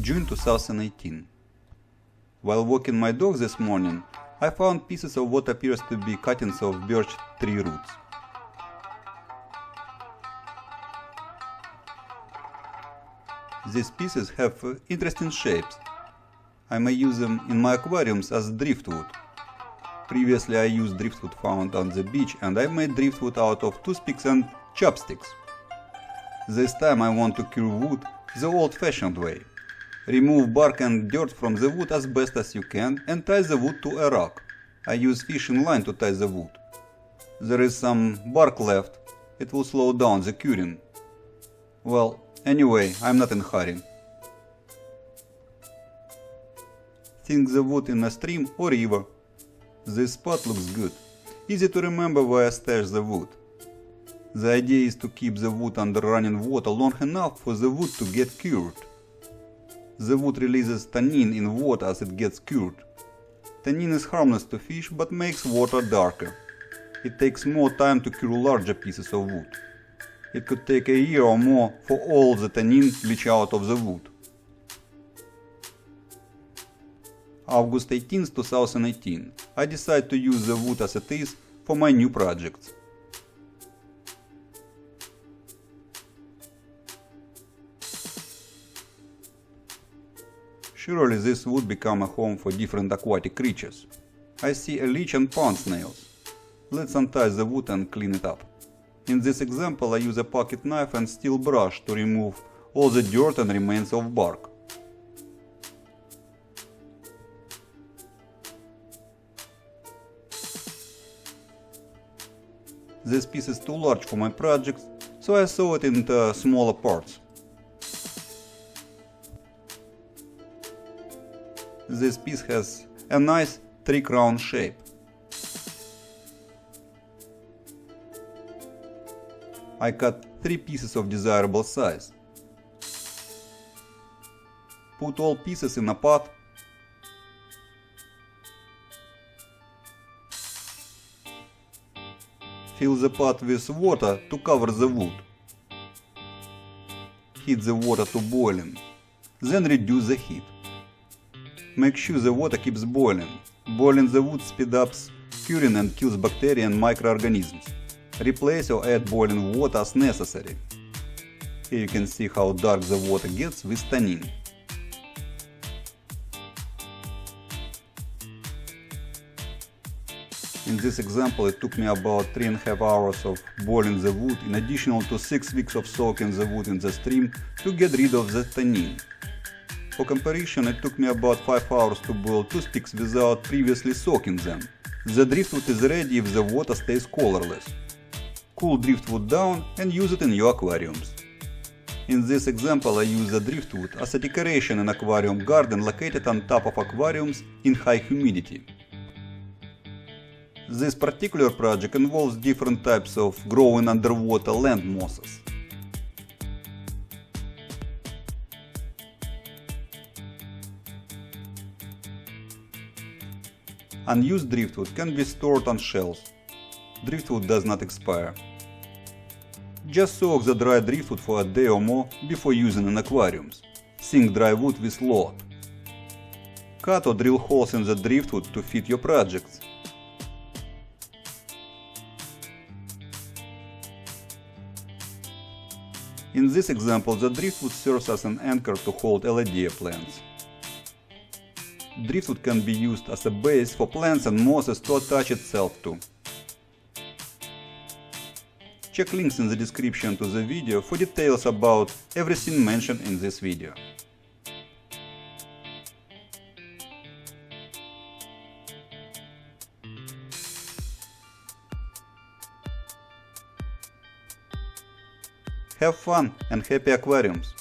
June 2018. While walking my dog this morning, I found pieces of what appears to be cuttings of birch tree roots. These pieces have interesting shapes. I may use them in my aquariums as driftwood. Previously I used driftwood found on the beach, and I made driftwood out of toothpicks and chopsticks. This time I want to cure wood the old-fashioned way. Remove bark and dirt from the wood as best as you can and tie the wood to a rock. I use fishing line to tie the wood. There is some bark left. It will slow down the curing. Well, anyway, I'm not in a hurry. Sink the wood in a stream or river. This spot looks good. Easy to remember where I stash the wood. The idea is to keep the wood under running water long enough for the wood to get cured. The wood releases tannin in water as it gets cured. Tannin is harmless to fish but makes water darker. It takes more time to cure larger pieces of wood. It could take a year or more for all the tannin to leach out of the wood. August 18, 2018. I decide to use the wood as it is for my new projects. Surely this would become a home for different aquatic creatures. I see a leech and pond snails. Let's untie the wood and clean it up. In this example I use a pocket knife and steel brush to remove all the dirt and remains of bark. This piece is too large for my project, so I saw it into smaller parts. This piece has a nice tree-crown shape. I cut 3 pieces of desirable size. Put all pieces in a pot. Fill the pot with water to cover the wood. Heat the water to boiling, then reduce the heat. Make sure the water keeps boiling. Boiling the wood speeds up curing and kills bacteria and microorganisms. Replace or add boiling water as necessary. Here you can see how dark the water gets with tannin. In this example it took me about 3.5 hours of boiling the wood in addition to 6 weeks of soaking the wood in the stream to get rid of the tannin. For comparison, it took me about 5 hours to boil toothpicks without previously soaking them. The driftwood is ready if the water stays colorless. Cool driftwood down and use it in your aquariums. In this example I use the driftwood as a decoration in aquarium garden located on top of aquariums in high humidity. This particular project involves different types of growing underwater land mosses. Unused driftwood can be stored on shelves. Driftwood does not expire. Just soak the dry driftwood for a day or more before using in aquariums. Sink dry wood with load. Cut or drill holes in the driftwood to fit your projects. In this example, the driftwood serves as an anchor to hold Elodea plants. Driftwood can be used as a base for plants and mosses to attach itself to. Check links in the description to the video for details about everything mentioned in this video. Have fun and happy aquariums!